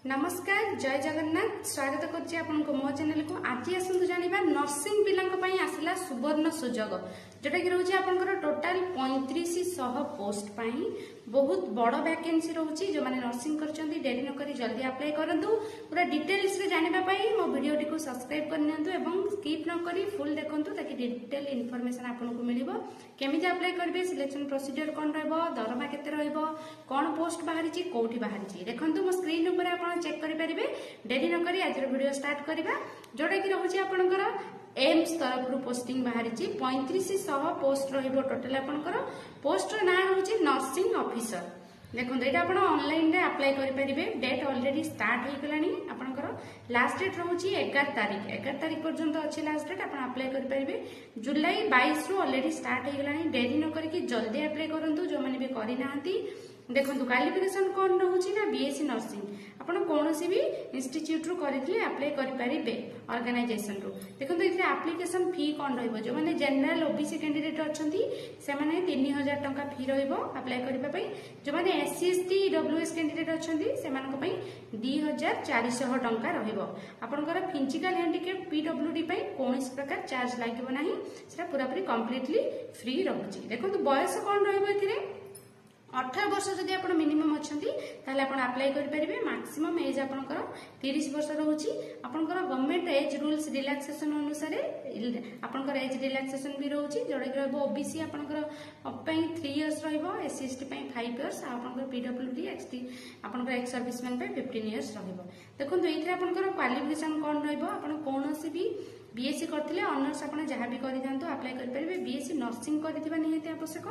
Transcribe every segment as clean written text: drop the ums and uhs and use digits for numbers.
नमस्कार जय जगन्नाथ स्वागत करछि आपनको मो चैनल को। आज आसंतु जानिबा नर्सिंग पिलांक पई आसिला सुवर्ण सुजोग जोटा कि रहउछि आपनकर टोटल 3500 पोस्ट पई बहुत बड़ वैकेंसी रहउछि। जो माने नर्सिंग करछन्ती डेरी न करी जल्दी अप्लाई करंतु। पूरा डिटेल्स रे जानिबा पई मो वीडियो टी को सब्सक्राइब करनियंतु एवं स्किप न करी फुल देखंतु ताकि डिटेल इन्फॉर्मेशन आपनको मिलिबो। केमिति अप्लाई करबे, सिलेक्शन प्रोसीजर कोन रहबो, दरमा केते रहबो, कोन पोस्ट बाहरिछि, कोठी बाहरिछि देखंतु मो स्क्रीन ऊपर आपण चेक करि परिबे। डेरी न करी आज वीडियो स्टार्ट करबा जोटा कि रहउछि आपनकर एम्स तरफ पोस्टिंग बाहरी 3500 पोस्ट रहिबो। टोटल आपनकर पोस्ट ना रहउछि नर्सिंग ऑफिसर। देखो ये आप ऑनलाइन रे अप्लाई करि परिबे। डेट ऑलरेडी स्टार्ट हो गलानी। आपनकर लास्ट डेट रहउछि 11 तारिख पर्यंत अछि लास्ट डेट। आपण अप्लाई करि परिबे। जुलाई 22 रु ऑलरेडी स्टार्ट हो गलानी। डेरी न करी कि जल्दी अप्लाई करंतु जो माने भी करि नाहंती। देखो क्वालिफिकेशन कौन रहउछि ना बीएससी नर्सिंग। आपण कोनोसी भी इंस्टीट्यूट रु करितले अप्लाई करि परिबे ऑर्गेनाइजेशन रु। देखो इथे एप्लीकेशन फी कौन रहइबो। जो माने जनरल ओबीसी कैंडिडेट अछंती से माने 3000 टंका फी रहइबो अप्लाई करिबा पई। जो माने एससी एसटी डब्ल्यूएस कैंडिडेट अछंती से मानक पई 2400 टंका रहइबो। आपनकर फिजिकल हैंडिकैप पीडब्ल्यूडी पई कोनोसी प्रकार चार्ज लागिबो नाही। सेटा पूरा पूरी कंप्लीटली फ्री रहउछि। देखो बयस कौन रहइबो इथिरे 18 वर्ष जदि आपण मिनिमम अछंती ताले आपण अप्लाई करि परिबे। मैक्सिमम एज आपनकर 30 वर्ष रहउछि। आपनकर गवर्नमेंट एज रूल्स रिलैक्सेशन अनुसार आपनकर एज रिलैक्सेशन भी रहउछि। जोडा कि रहबो ओबीसी आपनकर पई 3 इयर्स रहइबो, एससी एसटी पई 5 इयर्स, आपनकर पीडब्ल्यूडी एक्सटी आपनकर एक्स सर्विसमैन पई 15 इयर्स रहइबो। देखंतु एथि आपनकर क्वालिफिकेशन कोन रहइबो। आपण कोनोसी भी बीएससी करथिले ऑनर्स आपण जहां भी करि जानतो अप्लाई करि परिबे। बीएससी नर्सिंग करिथिबा निहाती आवश्यक।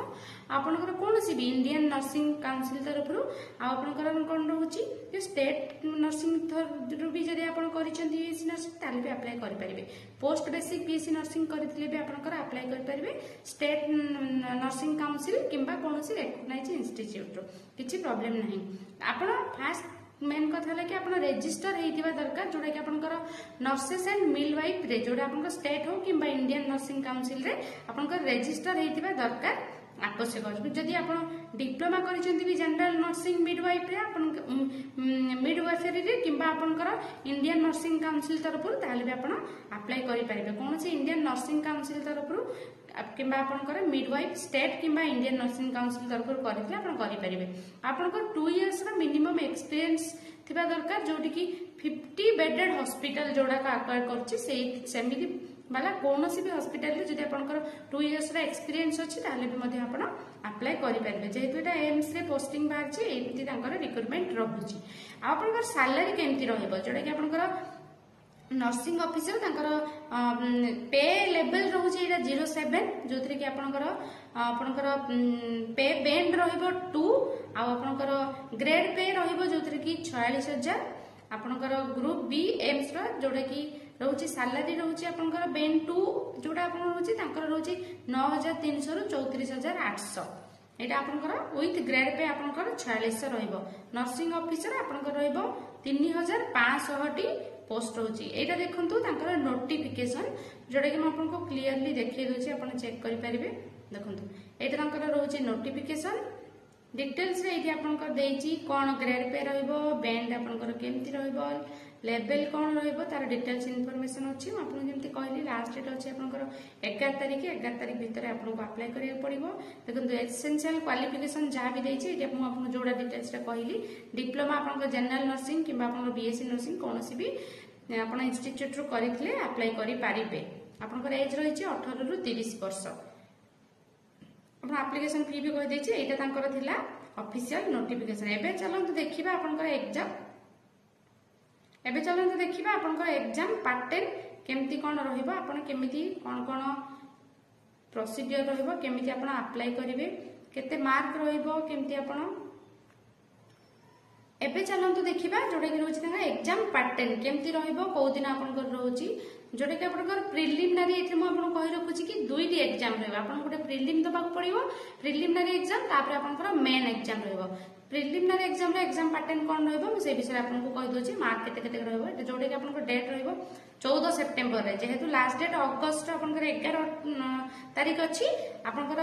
आपनकर कोनोसी भी इंडियन नर्सिंग काउंसिल तरफरु आपनकर कोन रहउछि जे स्टेट नर्सिंग थरु भी जदि आपण करिसंती बीएससी नर्सिंग ताले भी अप्लाई करि परिबे। पोस्ट बेसिक बीएससी नर्सिंग करिथिले भी आपनकर अप्लाई करि परिबे। स्टेट नर्सिंग काउंसिल किंबा कोनोसी रिकॉग्नाइज्ड इंस्टीट्यूट रो किछि प्रॉब्लम नाही। आपण फास्ट मेन कथा है कि आप रेजिस्टर होता दरकार जोटा कि आपनकर नर्सेस एंड मिडवाइफ रे जोटा आपनकर स्टेट हो कि इंडियन नर्सिंग काउंसिल रे आपनकर रेजिस्टर होता दरकार आवश्यक। जदि आप डिप्लोमा करिसेंती भी जनरल नर्सिंग मिडवाइफ रे आपन मिडवाइफरी रे किंबा आपनकर इंडियन नर्सिंग काउंसिल तरफरु ताले भी आपण अप्लाई करि परिबे। कोनोसी इंडियन नर्सिंग काउंसिल तरफरु किंबा आपनकर मिडवाइफ स्टेट किंबा इंडियन नर्सिंग काउंसिल तरफरु करितले आपण करि परिबे। आपनकर 2 इयर्स रा मिनिमम एक्सपीरियंस थिबा दरकार जोटी कि 50 बेडेड हॉस्पिटल जोडा का अक्वायर करछि सेमिति वाला कोनोसी भी हॉस्पिटल रे जदि आपनकर 2 इयर्स रा एक्सपीरियंस अछि ताले भी मध्ये आपण अप्लाई करि परिबे। जेहेतु एटा एम्स रे पोस्टिंग बाहरछि एमिति तांकर रिक्रूटमेंट रहउछि। आपनकर सैलरी केमति रहइबो जोटा कि आपनकर नर्सिंग ऑफिसर तांकर पे लेवल रहउछि एटा 07 जोथरे कि आपनकर पे बैंड रहइबो 2 आ आपनकर ग्रेड पे रहइबो जोथरे कि 46000। आपनकर ग्रुप बी एम्स रो जोटा कि रहउछि सैलरी रहउछि आपनकर बैंड 2 जोटा आपन रहउछि तांकर रहउछि 9300 रु 34800। एटा आपनकर विथ ग्रेड पे आपनकर 4600 रहइबो। नर्सिंग ऑफिसर आपनकर रहइबो 3500 टी पोस्ट होची। एटा देखंतु तांकर नोटिफिकेशन जोटा कि हम आपनको क्लियरली देखै दोछि आपण चेक करि परिबे। देखंतु एटा तांकर रहउछि नोटिफिकेशन डिटेल्स रे एठी आपनकर देछि कोन ग्रेड पे रहइबो, बैंड आपनकर केमति रहइबो, लेवल कोन रहइबो तार डिटेल्स इन्फॉर्मेशन अछि। आपण जेमति कहली लास्ट डेट अछि आपनकर 11 तारिख भितर आपनको अप्लाई करिया पड़िबो। देखंतु एसेंशियल क्वालिफिकेशन जहां भी देछि एठी आपण आपन जोडा डिटेल्स रे कहली डिप्लोमा आपनकर जनरल नर्सिंग किंबा आपनकर बीएससी नर्सिंग कोनोसी भी आपण इंस्टीट्यूट रो करितले अप्लाई करि पारिबे। आपनकर एज रहिछि 18 रु 30 वर्ष। आपण एप्लीकेशन फी भी कहि देछि। एटा तांकर थिला ऑफिशियल नोटिफिकेशन। एबे चलंतु देखिबा आपनकर एग्जाम। एबे चलंतु देखिबा आपनकर एग्जाम पैटर्न केमति कोन रहइबो, आपण केमिति कोन प्रोसीजर रहइबो, केमिति आपण अप्लाई करिवे, केते मार्क रहइबो, केमिति आपण एबे चलंतु देखिबा जोटा कि रहउछि तांगा एग्जाम पैटर्न केमति रहइबो, को दिन आपनकर रहउछि जोटा कि आपनकर प्रिलिमिनरी एथि म आपन कहि रखुछि कि दुईटी एग्जाम रहइबो। आपन गोटे प्रिलिम दबाक पड़िबो, प्रिलिमिनरी एग्जाम तापर आपनकर मेन एग्जाम रहइबो। प्रिलिमिनारी एग्जाम रे एग्जाम पैटर्न कौन रहबो से विषय आपको कहि दोची मार्क केते केते रहबो जोडे कि आपन डेट रहबो 14 सेप्टेम्बर रे जेहेतु लास्ट डेट अगस्त आपनकर 11 तारीख अछि आपनकर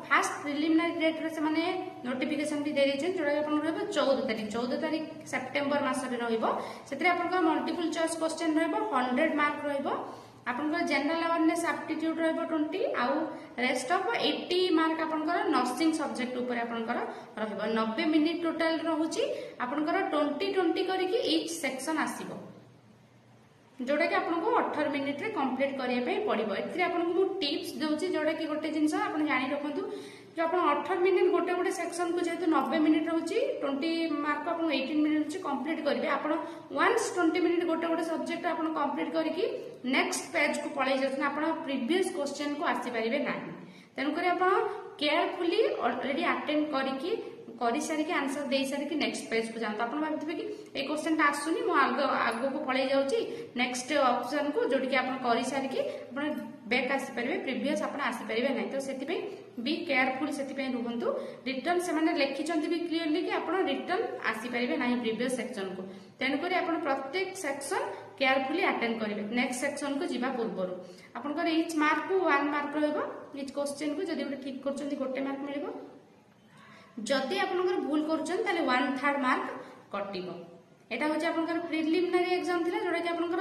फास्ट प्रिलिमिनारी डेट रे से माने नोटिफिकेशन भी दे देछन जोडा आपन रहबो 14 तारीख सेप्टेम्बर मास रे रहबो सेतरे आपनकर मल्टीपल चॉइस क्वेश्चन रहबो 100 मार्क रहबो आपनकर जनरल अवेयरनेस एप्टीट्यूड रहबो 20 आउ रेस्ट ऑफ 80 मार्क आपनकर नर्सिंग सब्जेक्ट ऊपर आपनकर रहबो 90 मिनिट टोटल रहउची आपनकर 20 करिकि ईच सेक्शन आसीबो जोड़ा कि आपको 18 मिनिट रे कंप्लीट करिया पड़ो ए आपको टिप्स दूसरी जोड़ा कि गोटे जिनस आप जानी रखु जो आप 18 मिनिट गोटे गोटे सेक्शन को जेहेतु 90 मिनिट रोचे 20 मार्क आप 18 मिनिट कंप्लीट करेंगे आप वंस 20 मिनिट गोटे गोटे सब्जेक्ट आप कंप्लीट करके नेक्स्ट पेज को पलि जाते आप प्रीवियस क्वेश्चन को आसीपारे ना तेणुक आप केयरफुली ऑलरेडी अटेंड करके कर सारिकी आंसर दे सारिकी नेक्स्ट पेज को जाते आप भावुवे कि ये क्वेश्चन आसुनी आग को पलि जाऊँगी नेक्स्ट ऑप्शन को जोटी कि आप कर सारिकी बैक आसीपारे प्रीवियस आप आसीपारे ना तो से बी केयरफुल से रुहतु रिटर्न से लिखिं भी क्लीयरली कि आप रिटर्न आसीपारे ना प्रीवियस सेक्शन को तेणुक आप प्रत्येक सेक्शन केयरफुली अटेंड करेंगे नेक्स्ट सेक्शन को जीवा पूर्व आपंकर इच मार्क को 1 मार्क रच क्वेश्चन को जब गोटे ठीक कर गोटे मार्क मिल जदि आप भूल कर 1/3 मार्क कटिबो एटा होचे आपनकर प्रिलिमिनरी एग्जाम थिला जोडा कि आपनकर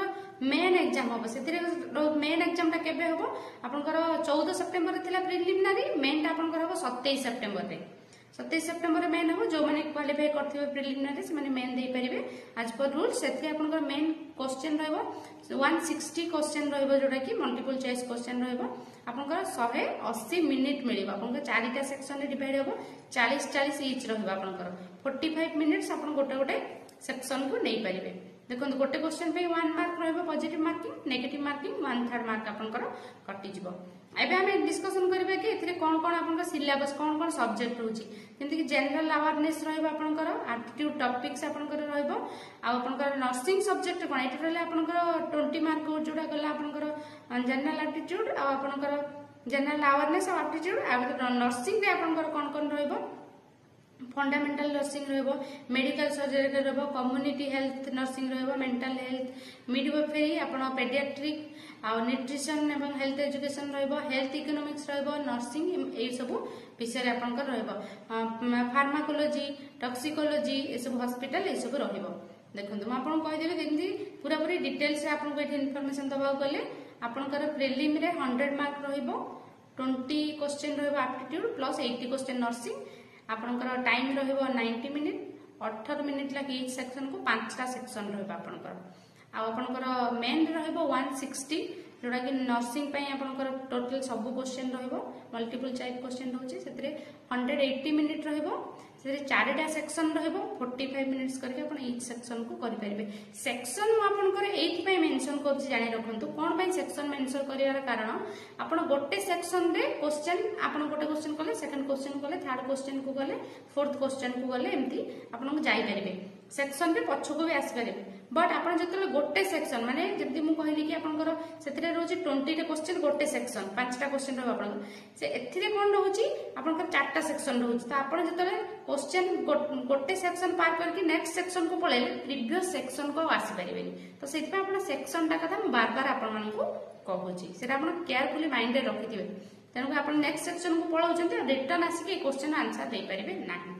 मेन एग्जाम होबो सेतिरे मेन एग्जाम टा केबे होबो आपनकर 14 सेप्टेम्बर थिला प्रिलिमिनरी मेन टा आपनकर होबो 27 सेप्टेम्बर रे 27 सेप्टेम्बर मेन होबो जो माने क्वालिफाई करथिबे प्रिलिमिनरी से माने मेन देई परिबे आज पर रूल सेति आपनकर मेन क्वेश्चन रहबो 160 क्वेश्चन रहबो जोडा कि मल्टीपल चॉइस क्वेश्चन रहबो आपनकर 180 मिनिट मिलिबो आपनकर चारिटा सेक्शन रे डिवाइड होबो 40 ईच रहबो आपनकर 45 मिनिट्स आपन गोटे गोटे सेक्शन को नहीं पारे देखो गोटे क्वेश्चन पे 1 मार्क रहिबो positive marking negative marking 1/3 mark आपनकर कटि जिवो एबे हमें डिस्कशन करबे कि एथिरे कोन कोन आपनकर सिलेबस कोन कोन सब्जेक्ट होची जेंति कि जनरल अवेयरनेस रहबो आपनकर एप्टीट्यूड टॉपिक्स आपनकर रहबो आ आपनकर नर्सिंग सब्जेक्ट कोन एटा रहले आपनकर 20 मार्क जोडा गला आपनकर जनरल एप्टीट्यूड आ आपनकर जनरल अवेयरनेस आ एप्टीट्यूड आ नर्सिंग रे आपनकर कोन कोन रहबो फंडामेंटल नर्सिंग रहबो मेडिकल सर्जरी रहबो कम्युनिटी हेल्थ नर्सिंग रहबो मेंटल हेल्थ मिडवाइफरी आपण पेडियाट्रिक आ न्यूट्रिशन एवं हेल्थ एजुकेशन रहबो हेल्थ इकोनॉमिक्स रहबो नर्सिंग ए सब विषय आपनकर रहबो फार्माकोलॉजी टॉक्सिकोलॉजी ए सब हॉस्पिटल ए सब रहबो देखंतु म आपन कहि देबे जेंति पूरा पूरी डिटेल्स रे आपन को इन्फॉर्मेशन दबा गले आपनकर प्रीलिम रे 100 मार्क रहबो 20 क्वेश्चन रहबो एप्टीट्यूड प्लस 80 क्वेश्चन नर्सिंग आपनकर टाइम रहबो 90 मिनिट 18 मिनिट लागि ईच सेक्शन को 5टा सेक्शन रहबो आपनकर आ आपनकर मेन रहबो 160 जोडा कि नर्सिंग पई आपनकर टोटल सब क्वेश्चन रहबो मल्टीपल चॉइस क्वेश्चन होची सेतरे 180 मिनिट रहबो सेतरे 4टा सेक्शन रहबो 45 मिनिट्स करके आपण ईच सेक्शन को करि परिबे सेक्शन म आपनकर एथि पई मेंशन करछि जानि रखंतु कोन पई सेक्शन मेंशन करियार कारण आपण गोटे सेक्शन रे क्वेश्चन आपण गोटे क्वेश्चन कले सेकंड क्वेश्चन कले थर्ड क्वेश्चन को गले फोर्थ क्वेश्चन को गले एम्ति आपण को जाई परिबे सेक्शन रे पछो को भी आसी परिबे बट आपण जतले गोटे सेक्शन माने जति मु कहली कि आपनकर सेतरे रोजी 20 टा क्वेश्चन गोटे सेक्शन 5टा क्वेश्चन रहबो आपण से एथिरे कोन रहउची आपनकर 4टा सेक्शन रहउची त आपण जतले क्वेश्चन गोटे सेक्शन पार करके नेक्स्ट सेक्शन को पळेले प्रीवियस सेक्शन को आसी परिबेनी तो सेति पे आपण सेक्शन टा कथा बार बार आपण मन को कहउची सेटा आपण केयरफुली माइंड रे रखिथिबे तेनु आपण नेक्स्ट सेक्शन को पळाउचंती रिटर्न आसी के क्वेश्चन आंसर दे परिबे नाही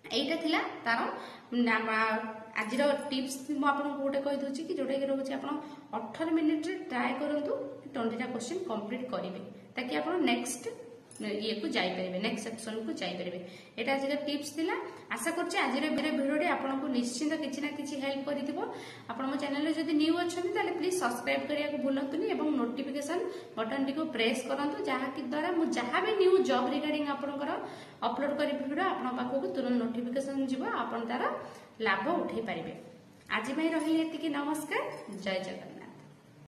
एटा थिला तारो आज टिप्स मुझे गोटे कही दूसरी कि जोटा कि रोचे आप 18 मिनिट ट्राए करूँ 20टा क्वेश्चन कंप्लीट करेंगे ताकि आप नेक्स्ट ये को जापर नेक्स्ट सेक्शन को जापर यहाँ आज टिप्स थिला आशा करछे आज भिडियो आपको निश्चिंत किसी ना किसी हेल्प कर मो चैनल जब न्यू अच्छा प्लीज सब्सक्राइब करने को भूलतुनि एवं नोटिफिकेशन बटन टी को प्रेस करूँ जहाँकि द्वारा मुझे जहाँ भी न्यू जॉब रिगार्डिंग आपंकर अपलोड करी भिडियो आपण पाखक तुरंत नोटिफिकेशन जीव आप तार लाभ उठे पारे आज रही नमस्कार जय जगन्नाथ।